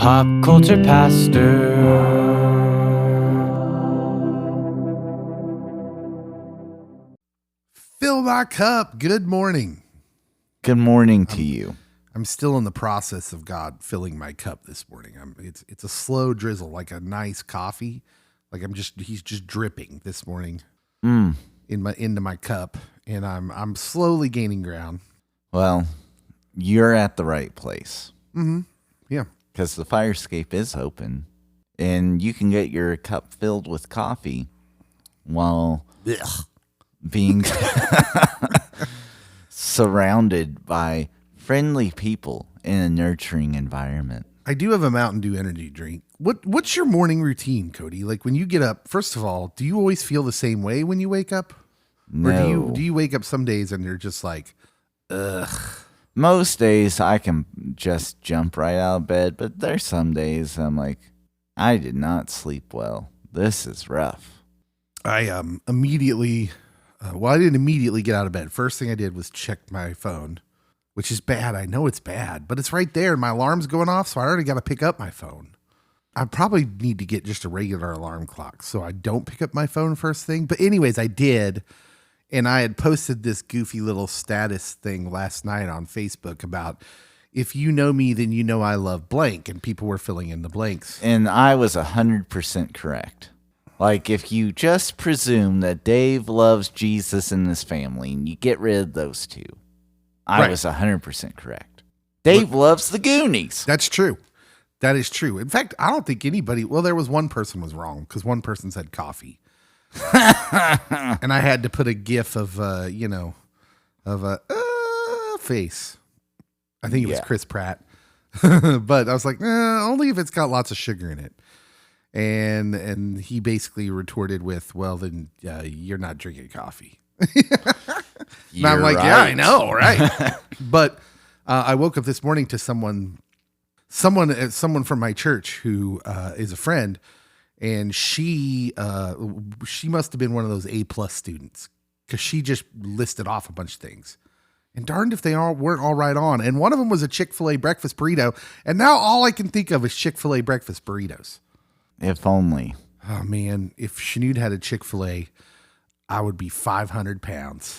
Pop Culture Pastor. Fill my cup. Good morning. Good morning to you. I'm still in the process of God filling my cup this morning. It's a slow drizzle, like a nice coffee. Like he's just dripping this morning into my cup, and I'm slowly gaining ground. Well, you're at the right place. Mm-hmm. Yeah. Because the fire escape is open, and you can get your cup filled with coffee while being surrounded by friendly people in a nurturing environment. I do have a Mountain Dew energy drink. What's your morning routine, Cody? Like when you get up, first of all, do you always feel the same way when you wake up? No. Or do you wake up some days and you're just like, ugh? Most days I can just jump right out of bed, but there's some days I'm like, I did not sleep well. This is rough. I immediately, I didn't immediately get out of bed. First thing I did was check my phone, which is bad. I know it's bad, but it's right there. My alarm's going off, so I already got to pick up my phone. I probably need to get just a regular alarm clock so I don't pick up my phone first thing. But anyways, I did. And I had posted this goofy little status thing last night on Facebook about, if you know me, then you know I love blank. And people were filling in the blanks. And I was 100% correct. Like, if you just presume that Dave loves Jesus and his family, and you get rid of those two, I was 100% correct. Dave loves the Goonies. That's true. That is true. In fact, I don't think anybody, well, there was one person was wrong because one person said coffee. And I had to put a gif of, a face. I think it was Chris Pratt. But I was like, only if it's got lots of sugar in it. And he basically retorted with, well, then you're not drinking coffee. And I'm like, right. Yeah, I know, right? But I woke up this morning to someone from my church who is a friend. And she must have been one of those A+ students because she just listed off a bunch of things. And darned if they weren't all right on. And one of them was a Chick-fil-A breakfast burrito. And now all I can think of is Chick-fil-A breakfast burritos. If only. Oh, man. If Shanood had a Chick-fil-A, I would be 500 pounds.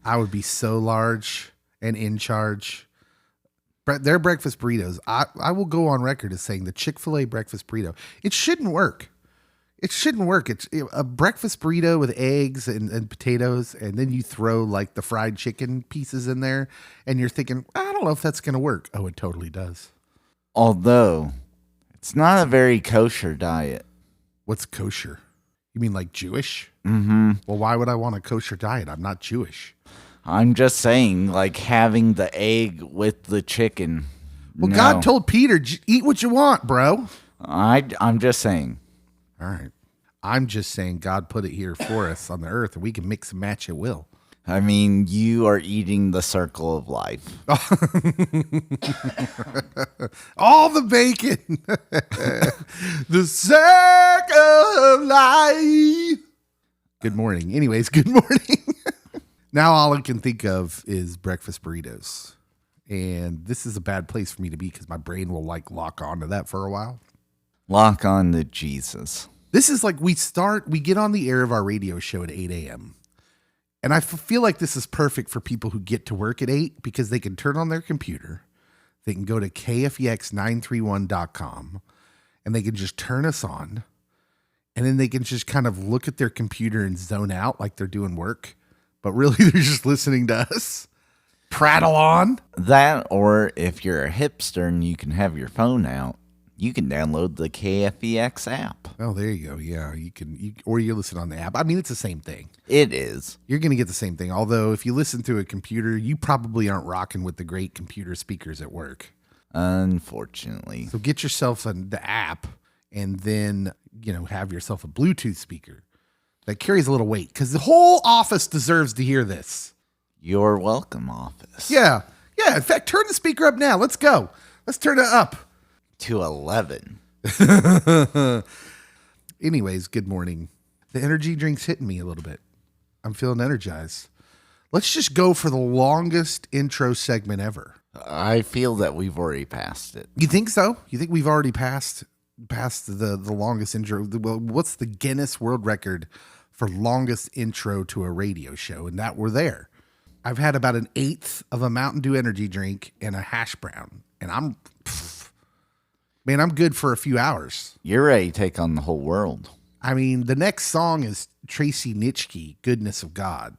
I would be so large and in charge. Their breakfast burritos, I will go on record as saying the Chick-fil-A breakfast burrito, it shouldn't work. It shouldn't work. It's a breakfast burrito with eggs and potatoes, and then you throw like the fried chicken pieces in there, and you're thinking, I don't know if that's going to work. Oh, it totally does. Although, it's not a very kosher diet. What's kosher? You mean like Jewish? Mm-hmm. Well, why would I want a kosher diet? I'm not Jewish. I'm just saying, like having the egg with the chicken. Well, no. God told Peter, eat what you want, bro. I'm just saying. All right. I'm just saying God put it here for us on the earth, and we can mix and match at will. I mean, you are eating the circle of life. All the bacon. The circle of life. Good morning. Anyways, good morning. Now all I can think of is breakfast burritos. And this is a bad place for me to be because my brain will like lock onto that for a while. Lock on to Jesus. This is like we get on the air of our radio show at 8 a.m. And I feel like this is perfect for people who get to work at 8 because they can turn on their computer. They can go to kfex931.com and they can just turn us on. And then they can just kind of look at their computer and zone out like they're doing work. But really, they're just listening to us prattle on. That, or if you're a hipster and you can have your phone out, you can download the KFEX app. Oh, there you go. Yeah, or you listen on the app. I mean, it's the same thing. It is. You're going to get the same thing. Although, if you listen through a computer, you probably aren't rocking with the great computer speakers at work. Unfortunately. So get yourself the app, and then have yourself a Bluetooth speaker that carries a little weight, because the whole office deserves to hear this. You're welcome, office. Yeah. In fact, turn the speaker up now. Let's go. Let's turn it up. To 11. Anyways, good morning. The energy drink's hitting me a little bit. I'm feeling energized. Let's just go for the longest intro segment ever. I feel that we've already passed it. You think so? You think we've already passed the longest intro? Well, what's the Guinness World Record for longest intro to a radio show? And that we're there. I've had about an eighth of a Mountain Dew energy drink and a hash brown. And I'm good for a few hours. You're ready to take on the whole world. I mean, the next song is Tracy Nitschke, Goodness of God.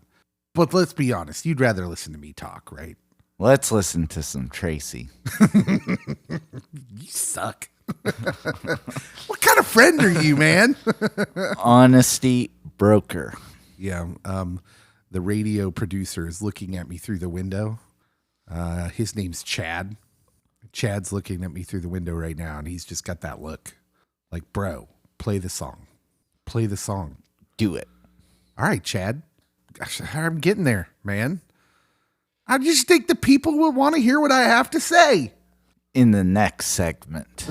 But let's be honest, you'd rather listen to me talk, right? Let's listen to some Tracy. You suck. What kind of friend are you, man? Honesty broker. Yeah. The radio producer is looking at me through the window. His name's Chad. Chad's looking at me through the window right now, and he's just got that look. Like, bro, play the song. Play the song. Do it. All right, Chad. Gosh, I'm getting there, man. I just think the people will want to hear what I have to say. In the next segment.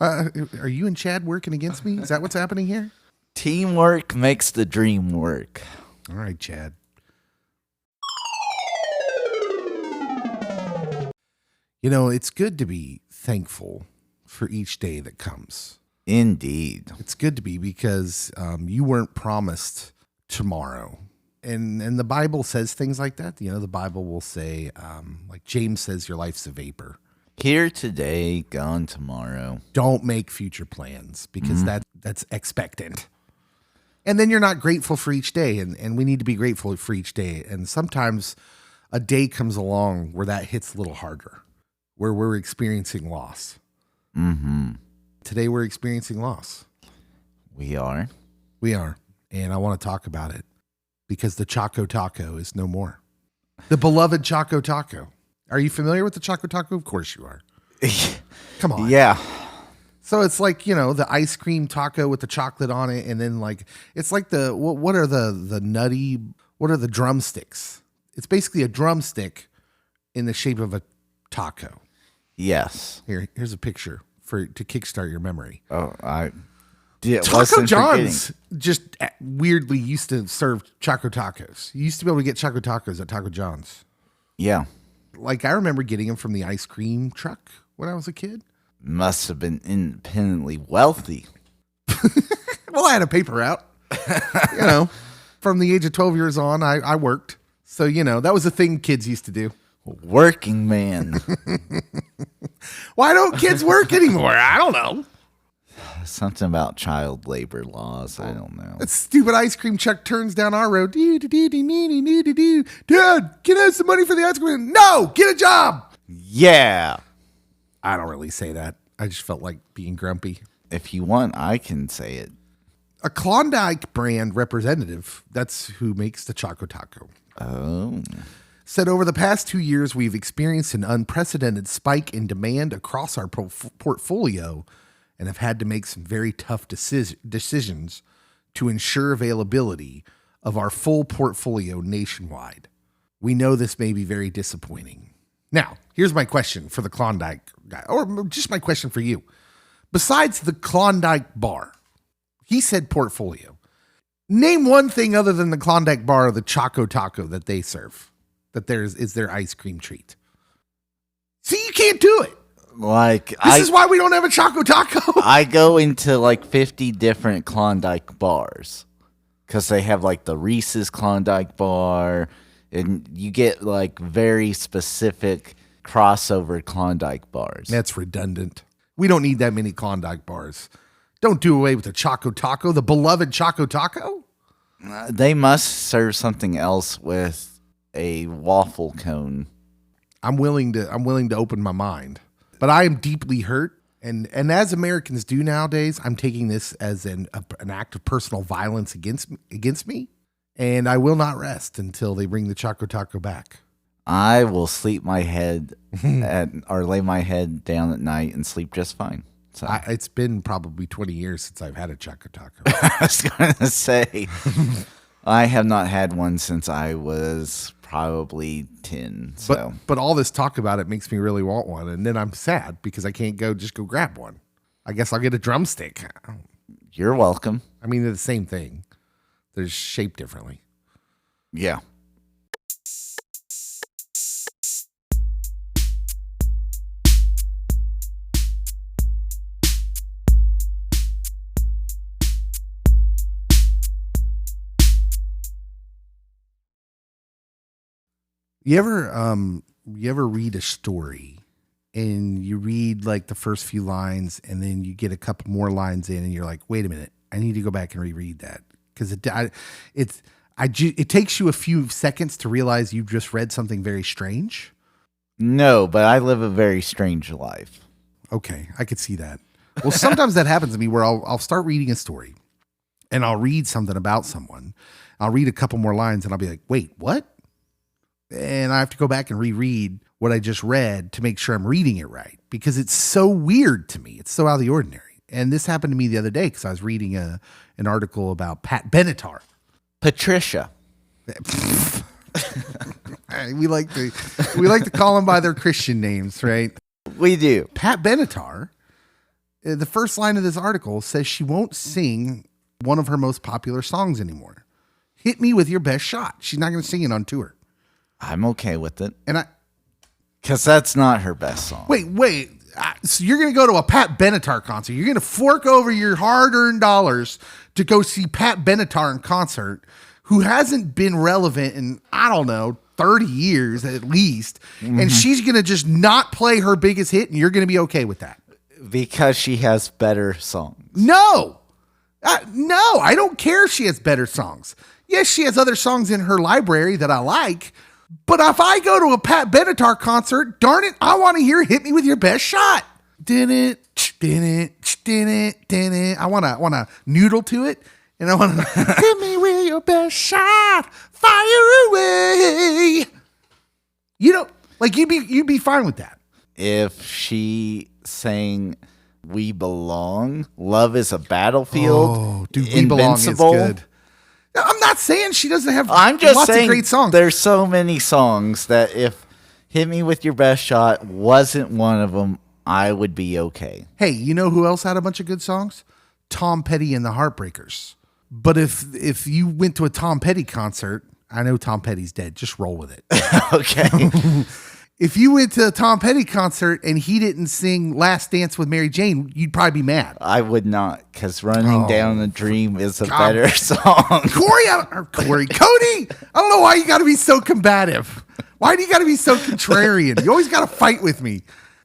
Are you and Chad working against me? Is that what's happening here? Teamwork makes the dream work. All right, Chad. You know, it's good to be thankful for each day that comes. Indeed. It's good to be because you weren't promised tomorrow. And the Bible says things like that. You know, the Bible will say, like James says, your life's a vapor. Here today, gone tomorrow. Don't make future plans because that's expectant. And then you're not grateful for each day. And we need to be grateful for each day. And sometimes a day comes along where that hits a little harder, where we're experiencing loss. Mm-hmm. Today we're experiencing loss. We are. We are. And I want to talk about it. Because the Choco Taco is no more. The beloved Choco Taco. Are you familiar with the Choco Taco? Of course you are. Come on. Yeah. So it's like, you know, the ice cream taco with the chocolate on it. And then like, it's like what are the drumsticks? It's basically a drumstick in the shape of a taco. Yes. Here's a picture to kickstart your memory. Oh, Taco John's just weirdly used to serve Choco Tacos. You used to be able to get Choco Tacos at Taco John's. Yeah. Like I remember getting them from the ice cream truck when I was a kid. Must have been independently wealthy. Well, I had a paper route. You know, from the age of 12 years on, I worked. So, you know, that was a thing kids used to do. Working man. Why don't kids work anymore? I don't know. Something about child labor laws. I don't know. That stupid ice cream truck turns down our road. Dad, can I have some money for the ice cream? No, get a job. Yeah. I don't really say that. I just felt like being grumpy. If you want, I can say it. A Klondike brand representative, that's who makes the Choco Taco. Oh. Said over the past 2 years, we've experienced an unprecedented spike in demand across our portfolio and have had to make some very tough decisions to ensure availability of our full portfolio nationwide. We know this may be very disappointing. Now, here's my question for the Klondike guy, or just my question for you. Besides the Klondike bar, he said portfolio. Name one thing other than the Klondike bar or the Choco Taco that they serve, that is their ice cream treat. See, you can't do it. This is why we don't have a Choco Taco. I go into like 50 different Klondike bars because they have like the Reese's Klondike bar, and you get like very specific crossover Klondike bars. That's redundant. We don't need that many Klondike bars. Don't do away with the Choco Taco, the beloved Choco Taco. They must serve something else with a waffle cone. I'm willing to open my mind. But I am deeply hurt, and as Americans do nowadays, I'm taking this as an act of personal violence against me, and I will not rest until they bring the Choco Taco back. I will sleep my head or lay my head down at night and sleep just fine. So It's been probably 20 years since I've had a Choco Taco. I was going to say, I have not had one since I was probably 10. So. But all this talk about it makes me really want one. And then I'm sad because I can't go grab one. I guess I'll get a drumstick. You're welcome. I mean, they're the same thing. They're just shaped differently. Yeah. You ever read a story and you read like the first few lines and then you get a couple more lines in and you're like, wait a minute, I need to go back and reread that because it takes you a few seconds to realize you've just read something very strange. No, but I live a very strange life. Okay, I could see that. Well, sometimes that happens to me where I'll start reading a story and I'll read something about someone. I'll read a couple more lines and I'll be like, wait, what? And I have to go back and reread what I just read to make sure I'm reading it right because it's so weird to me. It's so out of the ordinary. And this happened to me the other day because I was reading an article about Pat Benatar. Patricia. We like to call them by their Christian names, right? We do. Pat Benatar, the first line of this article says she won't sing one of her most popular songs anymore. Hit Me With Your Best Shot. She's not going to sing it on tour. I'm okay with it. And because that's not her best song. Wait. So you're going to go to a Pat Benatar concert. You're going to fork over your hard-earned dollars to go see Pat Benatar in concert, who hasn't been relevant in, I don't know, 30 years at least. Mm-hmm. And she's going to just not play her biggest hit, and you're going to be okay with that. Because she has better songs. No, I don't care if she has better songs. Yes, she has other songs in her library that I like. But if I go to a Pat Benatar concert, darn it, I want to hear Hit Me With Your Best Shot. Din it. I want to noodle to it. And I want to hit me with your best shot. Fire away. You know, like you'd be fine with that. If she sang We Belong, Love Is a Battlefield, oh, dude, We Belong is good. I'm not saying she doesn't have lots of great songs. There's so many songs that if Hit Me With Your Best Shot wasn't one of them, I would be okay. Hey, you know who else had a bunch of good songs? Tom Petty and the Heartbreakers. But if you went to a Tom Petty concert, I know Tom Petty's dead. Just roll with it. Okay. If you went to a Tom Petty concert and he didn't sing Last Dance with Mary Jane, you'd probably be mad. I would not, because Running Down the Dream is a better song. Cody, I don't know why you got to be so combative. Why do you got to be so contrarian? You always got to fight with me.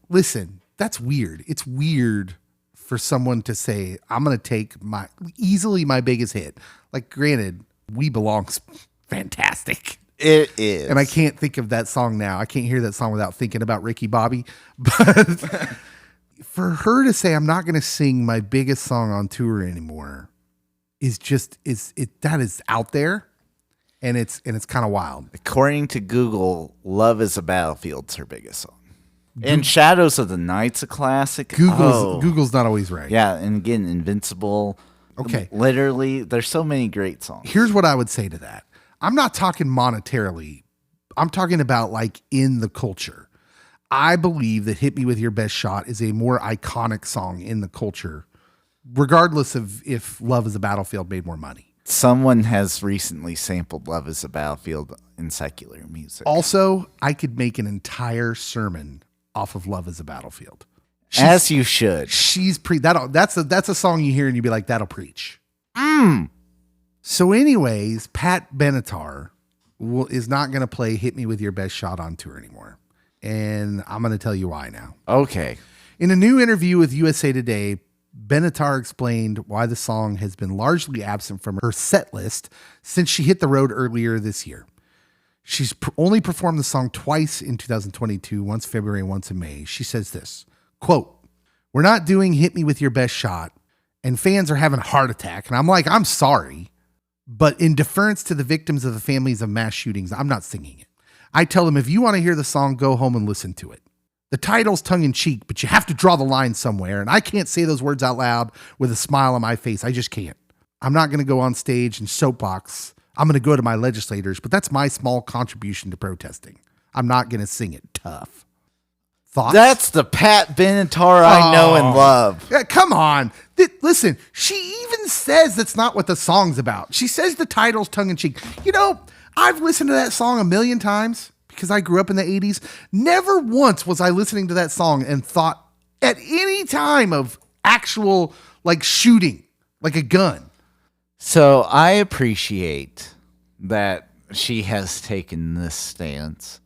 Listen, that's weird. It's weird for someone to say, I'm going to take easily my biggest hit. Like, granted, We Belong's fantastic. It is. And I can't think of that song now. I can't hear that song without thinking about Ricky Bobby. But for her to say, I'm not going to sing my biggest song on tour anymore that is out there. And it's kind of wild. According to Google, Love Is a Battlefield's her biggest song. And Shadows of the Night's a classic. Google's not always right. Yeah, and again, Invincible. Okay. Literally, there's so many great songs. Here's what I would say to that. I'm not talking monetarily. I'm talking about like in the culture. I believe that Hit Me With Your Best Shot is a more iconic song in the culture, regardless of if Love Is a Battlefield made more money. Someone has recently sampled Love Is a Battlefield in secular music. Also, I could make an entire sermon off of Love Is a Battlefield. As you should. That's a song you hear and you'd be like, that'll preach. So anyways, Pat Benatar is not going to play Hit Me With Your Best Shot on tour anymore. And I'm going to tell you why now. Okay. In a new interview with USA Today, Benatar explained why the song has been largely absent from her set list since she hit the road earlier this year. She's only performed the song twice in 2022, once February and once in May. She says this, quote, "We're not doing Hit Me With Your Best Shot, and fans are having a heart attack." And I'm like, I'm sorry. But in deference to the victims of the families of mass shootings, I'm not singing it. I tell them, if you want to hear the song, go home and listen to it. The title's tongue-in-cheek, but you have to draw the line somewhere. And I can't say those words out loud with a smile on my face. I just can't. I'm not going to go on stage and soapbox. I'm going to go to my legislators, but that's my small contribution to protesting. I'm not going to sing it tough. Thoughts? That's the Pat Benatar I know and love. Yeah, come on. Listen, she even says that's not what the song's about. She says the title's tongue-in-cheek. You know, I've listened to that song a million times because I grew up in the 80s. Never once was I listening to that song and thought at any time of actual, like, shooting, like a gun. So I appreciate that she has taken this stance.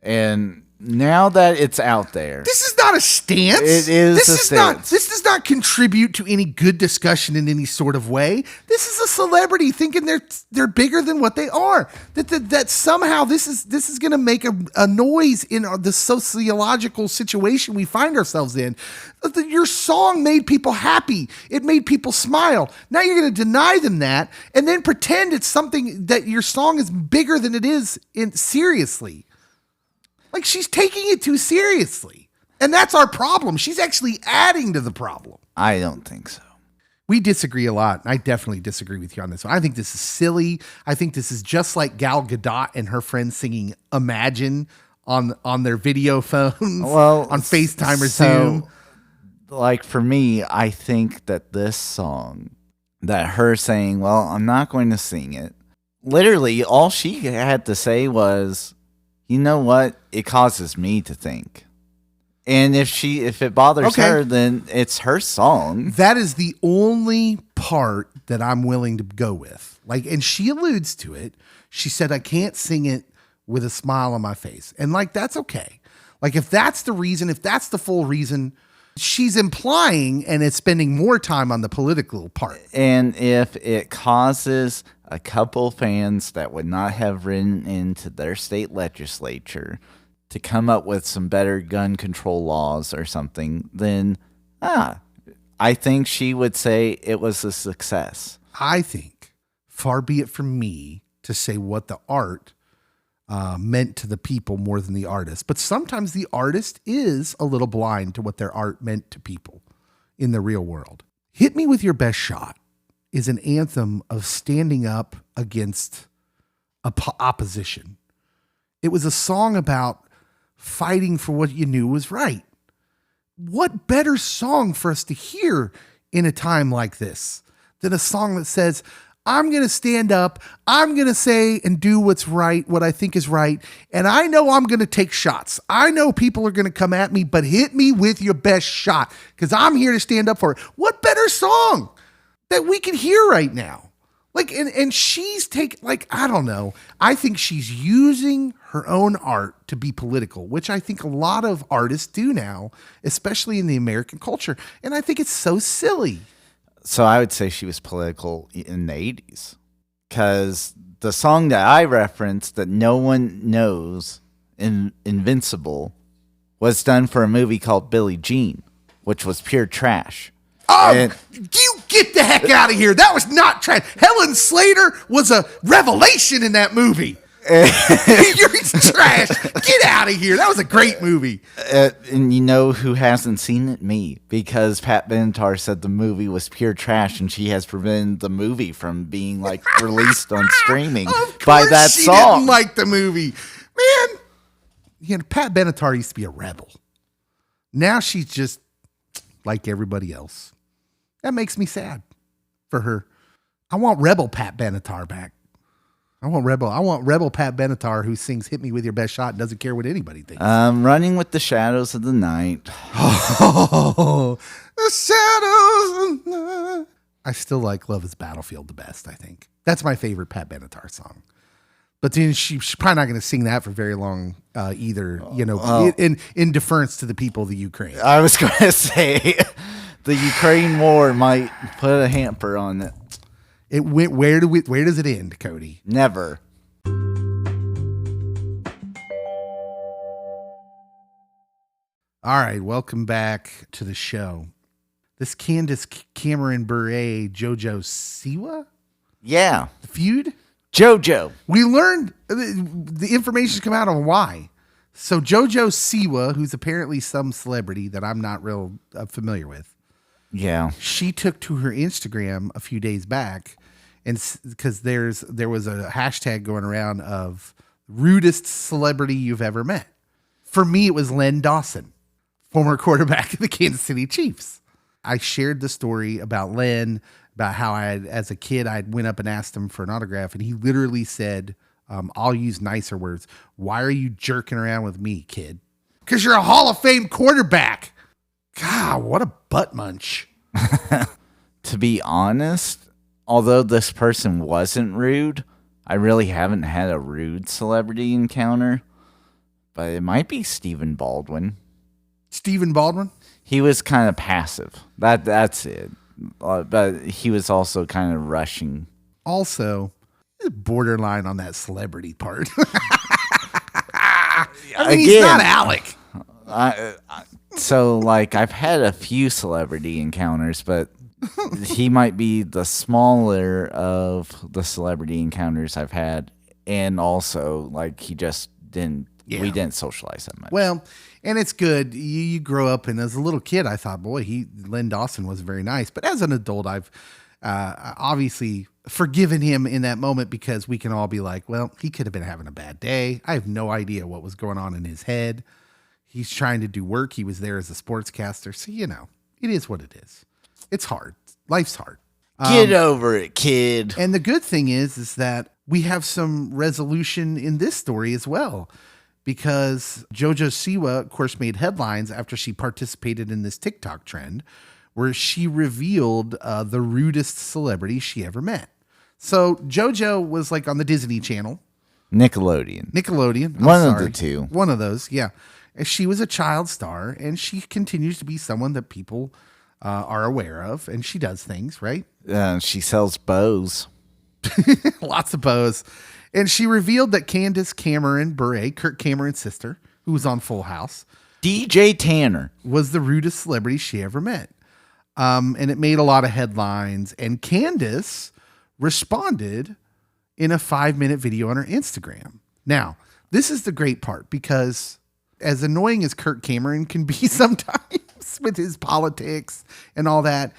And now that it's out there, this is not a stance. It is a stance. This does not contribute to any good discussion in any sort of way. This is a celebrity thinking they're bigger than what they are. That somehow this is going to make a noise in the sociological situation we find ourselves in. Your song made people happy. It made people smile. Now you're going to deny them that and then pretend it's something that your song is bigger than it is seriously. Like, she's taking it too seriously. And that's our problem. She's actually adding to the problem. I don't think so. We disagree a lot. I definitely disagree with you on this one. I think this is silly. I think this is just like Gal Gadot and her friends singing Imagine on their video phones, on FaceTime or Zoom. Like, for me, I think that this song, that her saying, well, I'm not going to sing it, literally all she had to say was, you know what? It causes me to think. And if it bothers her, then it's her song. That is the only part that I'm willing to go with. Like, and she alludes to it. She said, I can't sing it with a smile on my face. And like, that's okay. Like, if that's the reason, if that's the full reason, she's implying and it's spending more time on the political part. And if it causes a couple fans that would not have written into their state legislature to come up with some better gun control laws or something, then I think she would say it was a success. I think, far be it from me to say what the art meant to the people more than the artist. But sometimes the artist is a little blind to what their art meant to people in the real world. Hit Me With Your Best Shot is an anthem of standing up against opposition. It was a song about fighting for what you knew was right. What better song for us to hear in a time like this than a song that says, I'm going to stand up, I'm going to say and do what's right, what I think is right, and I know I'm going to take shots. I know people are going to come at me, but hit me with your best shot because I'm here to stand up for it. What better song that we can hear right now? Like, and she's I don't know. I think she's using her own art to be political, which I think a lot of artists do now, especially in the American culture. And I think it's so silly. So I would say she was political in the 80s because the song that I referenced that no one knows, Invincible, was done for a movie called Billie Jean, which was pure trash. Oh, you get the heck out of here. That was not trash. Helen Slater was a revelation in that movie. You're trash. Get out of here. That was a great movie. And you know who hasn't seen it? Me. Because Pat Benatar said the movie was pure trash and she has prevented the movie from being released on streaming by that she song. Didn't like the movie. Man, Pat Benatar used to be a rebel. Now she's just like everybody else. That makes me sad for her. I want rebel Pat Benatar back. I want rebel Pat Benatar who sings "Hit Me With Your Best Shot" and doesn't care what anybody thinks. Running with the Shadows of the Night. Oh, the shadows of the night. I still like "Love Is Battlefield" the best. I think that's my favorite Pat Benatar song. But then she's probably not going to sing that for very long either. In deference to the people of the Ukraine. I was going to say the Ukraine war might put a hamper on it. It went. Where does it end, Cody? Never. All right, welcome back to the show. This Candace Cameron Bure Jojo Siwa? Yeah. The feud? Jojo. We learned the information's come out on why. So Jojo Siwa, who's apparently some celebrity that I'm not real familiar with. Yeah. She took to her Instagram a few days back, and because there was a hashtag going around of rudest celebrity you've ever met. For me, it was Len Dawson, former quarterback of the Kansas City Chiefs. I shared the story about Len, about how as a kid, I went up and asked him for an autograph, and he literally said, I'll use nicer words. Why are you jerking around with me, kid? Because you're a Hall of Fame quarterback. God, what a butt munch. To be honest, although this person wasn't rude, I really haven't had a rude celebrity encounter. But it might be Stephen Baldwin. Stephen Baldwin? He was kind of passive. That's it. But he was also kind of rushing. Also, borderline on that celebrity part. I mean, he's not Alec. So, like, I've had a few celebrity encounters, but he might be the smaller of the celebrity encounters I've had. And also, like, he just didn't, we didn't socialize that much. Well, and it's good. You grow up, and as a little kid, I thought, boy, Len Dawson was very nice. But as an adult, I've obviously forgiven him in that moment because we can all be like, well, he could have been having a bad day. I have no idea what was going on in his head. He's trying to do work. He was there as a sportscaster. So, it is what it is. It's hard. Life's hard. Get over it, kid. And the good thing is that we have some resolution in this story as well, because Jojo Siwa, of course, made headlines after she participated in this TikTok trend where she revealed the rudest celebrity she ever met. So Jojo was like on the Disney Channel. Nickelodeon. One of the two. One of those, yeah. She was a child star, and she continues to be someone that people are aware of, and she does things, right? She sells bows. Lots of bows. And she revealed that Candace Cameron Bure, Kirk Cameron's sister, who was on Full House, DJ Tanner, was the rudest celebrity she ever met. And it made a lot of headlines. And Candace responded in a 5-minute video on her Instagram. Now, this is the great part, because as annoying as Kirk Cameron can be sometimes with his politics and all that,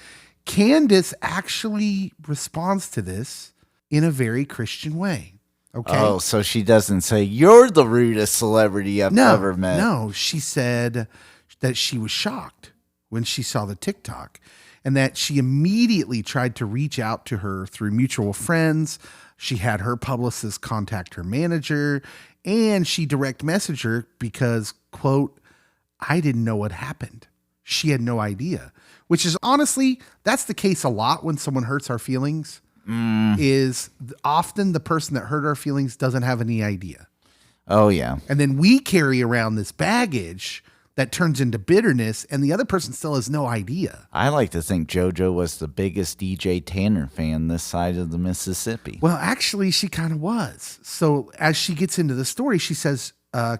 Candace actually responds to this in a very Christian way. Okay. Oh, so she doesn't say, you're the rudest celebrity I've ever met. No, she said that she was shocked when she saw the TikTok, and that she immediately tried to reach out to her through mutual friends. She had her publicist contact her manager, and she direct messaged her because, quote, I didn't know what happened. She had no idea, which is honestly, that's the case a lot when someone hurts our feelings. Is often the person that hurt our feelings doesn't have any idea. Oh, yeah. And then we carry around this baggage that turns into bitterness, and the other person still has no idea. I like to think Jojo was the biggest DJ Tanner fan this side of the Mississippi. Well, actually, she kind of was. So as she gets into the story, she says,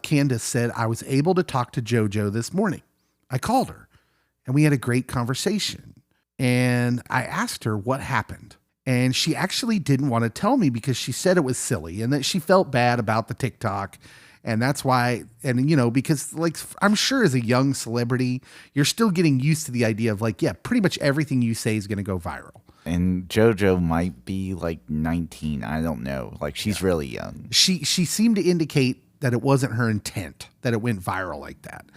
Candace said, I was able to talk to Jojo this morning. I called her, and we had a great conversation. And I asked her what happened. And she actually didn't want to tell me because she said it was silly and that she felt bad about the TikTok. And that's why, and because like, I'm sure as a young celebrity, you're still getting used to the idea of like, yeah, pretty much everything you say is going to go viral. And Jojo might be like 19. I don't know. Like, she's really young. She seemed to indicate that it wasn't her intent that it went viral like that.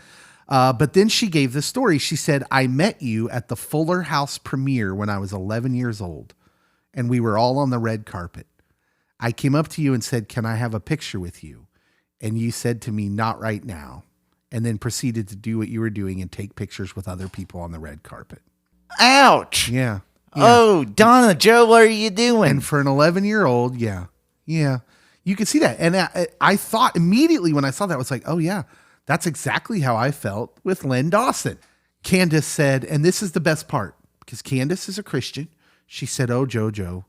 But then she gave the story. She said, I met you at the Fuller House premiere when I was 11 years old. And we were all on the red carpet. I came up to you and said, can I have a picture with you? And you said to me, not right now. And then proceeded to do what you were doing and take pictures with other people on the red carpet. Ouch. Yeah. Oh, Donna, Joe, what are you doing? And for an 11-year-old, yeah. You can see that. And I thought immediately when I saw that, I was like, oh yeah, that's exactly how I felt with Len Dawson. Candace said, and this is the best part, because Candace is a Christian. She said, oh, Jojo,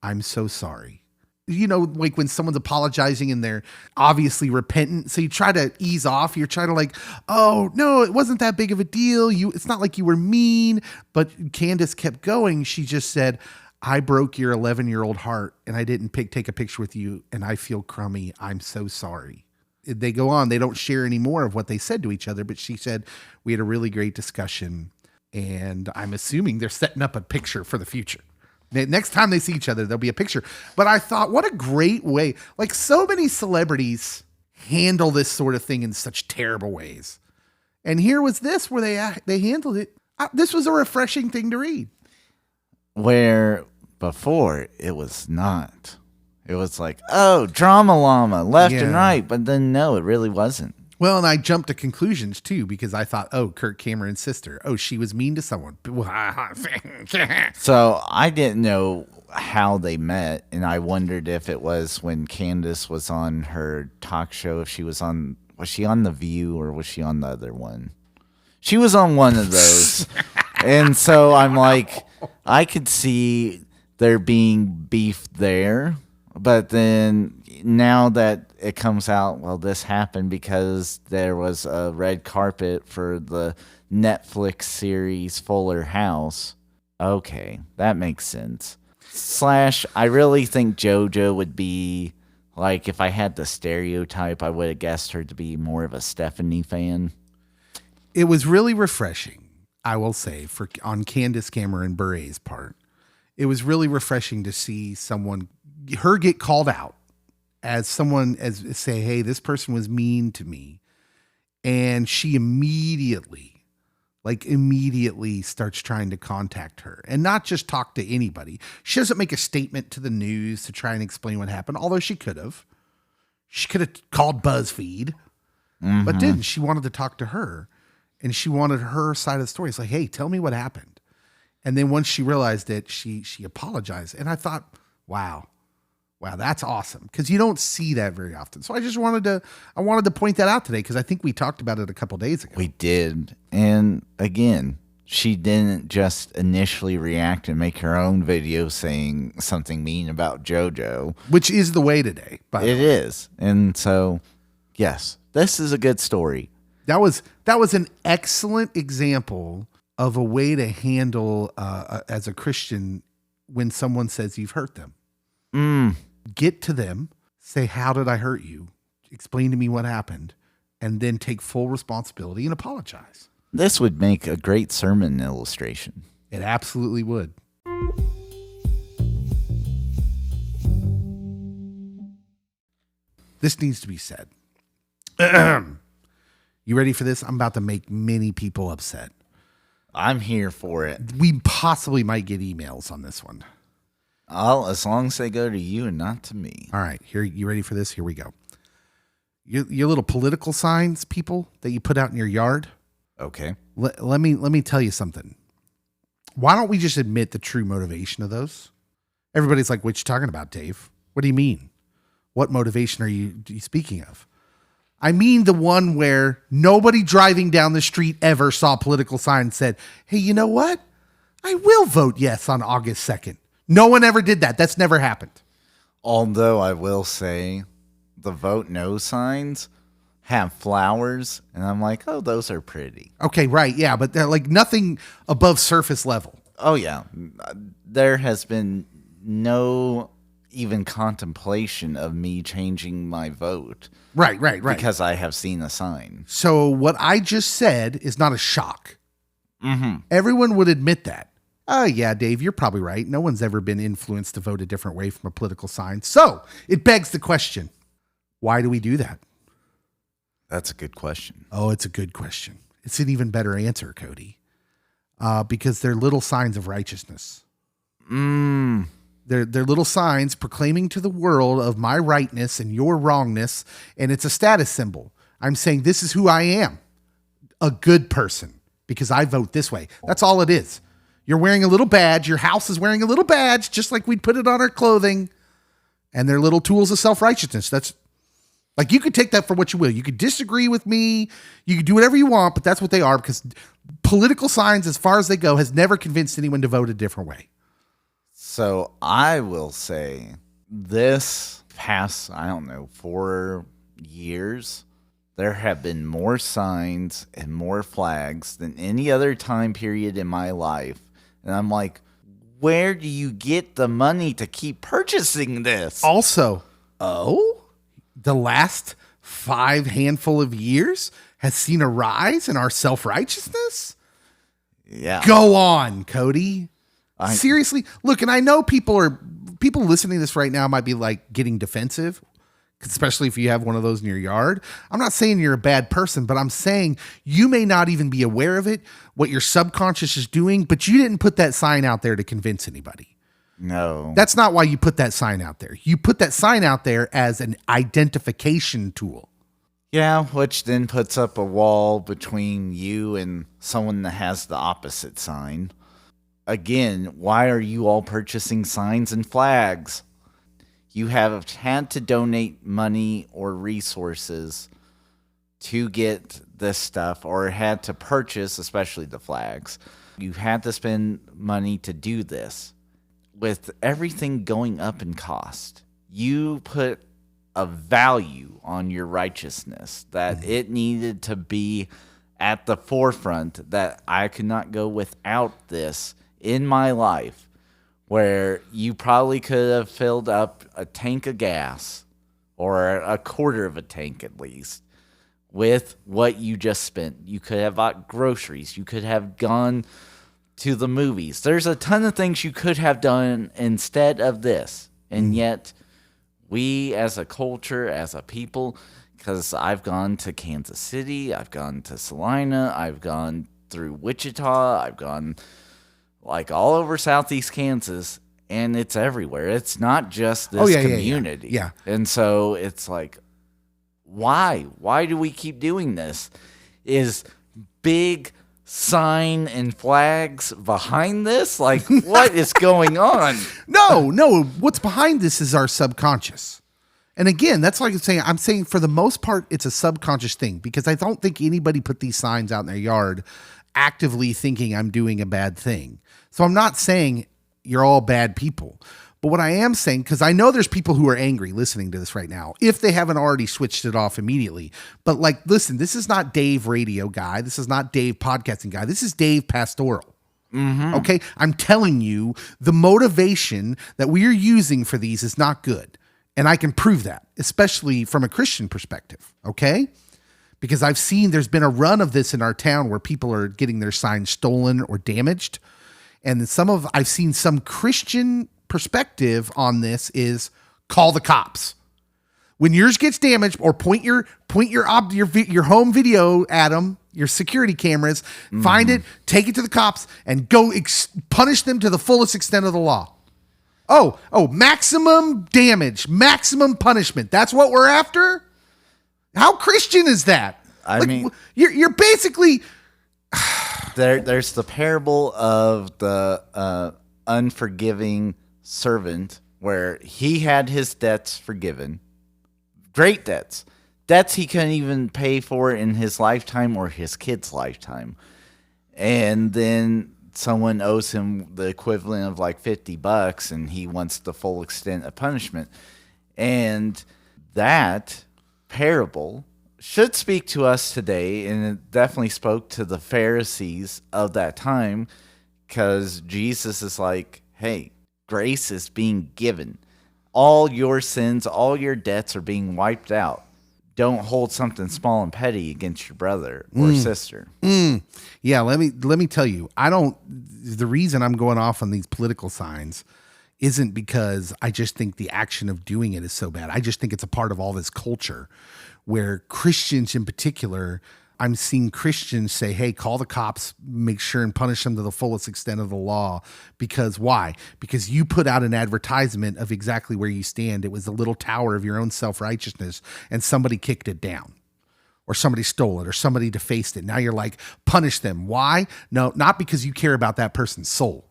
I'm so sorry. Like when someone's apologizing and they're obviously repentant. So you try to ease off. You're trying to like, oh, no, it wasn't that big of a deal. It's not like you were mean. But Candace kept going. She just said, I broke your 11-year-old heart and I didn't take a picture with you. And I feel crummy. I'm so sorry. They go on. They don't share any more of what they said to each other. But she said, we had a really great discussion. And I'm assuming they're setting up a picture for the future. Next time they see each other, there'll be a picture. But I thought, what a great way. Like, so many celebrities handle this sort of thing in such terrible ways. And here was this where they handled it. This was a refreshing thing to read. Where before it was not. It was like, oh, drama llama, left and right. But then no, it really wasn't. Well, and I jumped to conclusions, too, because I thought, oh, Kirk Cameron's sister. Oh, she was mean to someone. So I didn't know how they met, and I wondered if it was when Candace was on her talk show, if she was on Was she on The View or was she on the other one? She was on one of those. And so I'm like, I could see there being beef there. But then now that it comes out, well, this happened because there was a red carpet for the Netflix series Fuller House. Okay, that makes sense. / I really think Jojo would be, like, if I had the stereotype, I would have guessed her to be more of a Stephanie fan. It was really refreshing, I will say, on Candace Cameron Bure's part. It was really refreshing to see her get called out as someone, as say, hey, this person was mean to me. And she immediately starts trying to contact her and not just talk to anybody. She doesn't make a statement to the news to try and explain what happened, although she could have. She could have called BuzzFeed, but didn't. She wanted to talk to her, and she wanted her side of the story. It's like, hey, tell me what happened. And then once she realized it, she apologized. And I thought, wow, that's awesome, because you don't see that very often. So I wanted to point that out today, because I think we talked about it a couple days ago. We did. And again, she didn't just initially react and make her own video saying something mean about Jojo. Which is the way today. It is. And so, yes, this is a good story. That was an excellent example of a way to handle, as a Christian, when someone says you've hurt them. Get to them, say, how did I hurt you? Explain to me what happened, and then take full responsibility and apologize. This would make a great sermon illustration. It absolutely would. This needs to be said. You ready for this? I'm about to make many people upset. I'm here for it. We possibly might get emails on this one. As long as they go to you and not to me. All right, here. You ready for this? Here we go. Your little political signs, people, that you put out in your yard. Okay. Let me tell you something. Why don't we just admit the true motivation of those? Everybody's like, what you talking about, Dave? What do you mean? What motivation are you speaking of? I mean the one where nobody driving down the street ever saw a political sign and said, hey, you know what? I will vote yes on August 2nd. No one ever did that. That's never happened. Although I will say the vote no signs have flowers, and I'm like, oh, those are pretty. Okay, right. Yeah, but they're like nothing above surface level. Oh, yeah. There has been no even contemplation of me changing my vote. Right. Because I have seen a sign. So what I just said is not a shock. Everyone would admit that. Oh, yeah, Dave, you're probably right. No one's ever been influenced to vote a different way from a political sign. So it begs the question, why do we do that? That's a good question. Oh, it's a good question. It's an even better answer, Cody. Because they're little signs of righteousness. They're little signs proclaiming to the world of my rightness and your wrongness, and it's a status symbol. I'm saying this is who I am, a good person, because I vote this way. That's all it is. You're wearing a little badge. Your house is wearing a little badge, just like we'd put it on our clothing, and they're little tools of self-righteousness. That's like, you could take that for what you will. You could disagree with me. You could do whatever you want, but that's what they are, because political signs, as far as they go, has never convinced anyone to vote a different way. So I will say this past, 4 years, there have been more signs and more flags than any other time period in my life. And I'm like, where do you get the money to keep purchasing this? Also, the last 5 handful of years has seen a rise in our self-righteousness? Yeah. Go on, Cody. Seriously? Look, and I know people listening to this right now might be like getting defensive, especially if you have one of those in your yard. I'm not saying you're a bad person, but I'm saying you may not even be aware of it, what your subconscious is doing, but you didn't put that sign out there to convince anybody. No. That's not why you put that sign out there. You put that sign out there as an identification tool. Yeah, which then puts up a wall between you and someone that has the opposite sign. Again, why are you all purchasing signs and flags? You have had to donate money or resources to get this stuff or had to purchase, especially the flags. You had to spend money to do this. With everything going up in cost, you put a value on your righteousness that it needed to be at the forefront, that I could not go without this in my life, where you probably could have filled up a tank of gas or a quarter of a tank at least with what you just spent. You could have bought groceries. You could have gone to the movies. There's a ton of things you could have done instead of this. And yet we as a culture, as a people, because I've gone to Kansas City, I've gone to Salina, I've gone through Wichita, I've gone like all over Southeast Kansas, and it's everywhere. It's not just this community. Yeah. And so it's like, why? Why do we keep doing this? Is big sign and flags behind this? Like, what is going on? No. What's behind this is our subconscious. And again, that's like I'm saying for the most part, it's a subconscious thing, because I don't think anybody put these signs out in their yard actively thinking I'm doing a bad thing. So I'm not saying you're all bad people. But what I am saying, because I know there's people who are angry listening to this right now, if they haven't already switched it off immediately. But like, listen, this is not Dave Radio Guy. This is not Dave Podcasting Guy. This is Dave Pastoral. Okay? I'm telling you, the motivation that we are using for these is not good. And I can prove that, especially from a Christian perspective. Okay? Because I've seen there's been a run of this in our town where people are getting their signs stolen or damaged. And I've seen some Christian perspective on this is call the cops. When yours gets damaged, or point your home video at them, your security cameras, find it, take it to the cops, and go punish them to the fullest extent of the law. Oh, maximum damage, maximum punishment. That's what we're after? How Christian is that? I mean, you're basically there's the parable of the unforgiving servant, where he had his debts forgiven, great debts he couldn't even pay for in his lifetime or his kid's lifetime, and then someone owes him the equivalent of like $50 and he wants the full extent of punishment. And that parable should speak to us today, and it definitely spoke to the Pharisees of that time, because Jesus is like, hey, grace is being given. All your sins, all your debts are being wiped out. Don't hold something small and petty against your brother or sister. Yeah, let me tell you, the reason I'm going off on these political signs isn't because I just think the action of doing it is so bad. I just think it's a part of all this culture where Christians in particular, I'm seeing Christians say, hey, call the cops, make sure and punish them to the fullest extent of the law. Because why? Because you put out an advertisement of exactly where you stand. It was a little tower of your own self-righteousness, and somebody kicked it down, or somebody stole it, or somebody defaced it. Now you're like, punish them. Why? No, not because you care about that person's soul.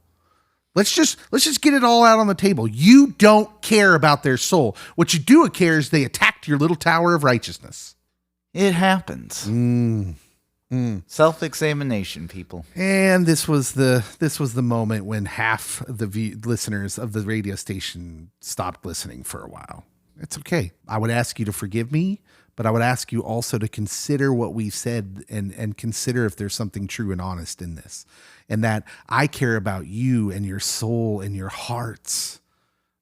Let's just get it all out on the table. You don't care about their soul. What you do care is they attacked your little tower of righteousness. It happens. Self-examination, people. And this was the moment when half the listeners of the radio station stopped listening for a while. It's okay. I would ask you to forgive me, but I would ask you also to consider what we've said and consider if there's something true and honest in this. And that I care about you and your soul and your hearts,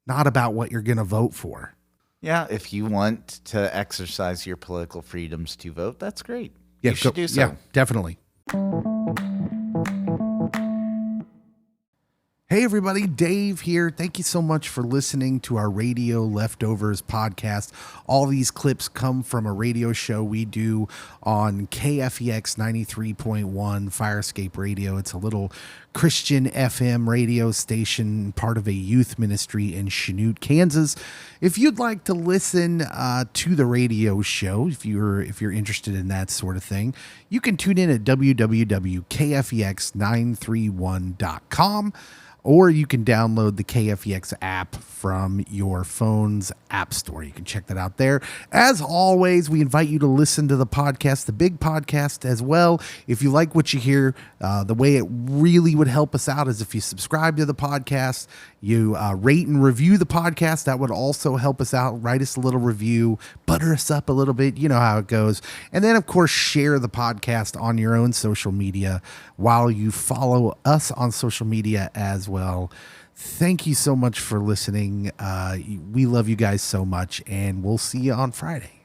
not about what you're going to vote for. Yeah, if you want to exercise your political freedoms to vote, that's great. Yeah, you should do so. Yeah, definitely. Hey, everybody, Dave here. Thank you so much for listening to our Radio Leftovers podcast. All these clips come from a radio show we do on KFEX 93.1 Firescape Radio. It's a little Christian FM radio station, part of a youth ministry in Chanute, Kansas. If you'd like to listen to the radio show, if you're interested in that sort of thing, you can tune in at www.kfex931.com. or you can download the KFEX app from your phone's app store. You can check that out there. As always, we invite you to listen to the podcast, the big podcast as well. If you like what you hear, the way it really would help us out is if you subscribe to the podcast, you rate and review the podcast. That would also help us out. Write us a little review, butter us up a little bit. You know how it goes. And then, of course, share the podcast on your own social media while you follow us on social media as well. Thank you so much for listening. We love you guys so much, and we'll see you on Friday.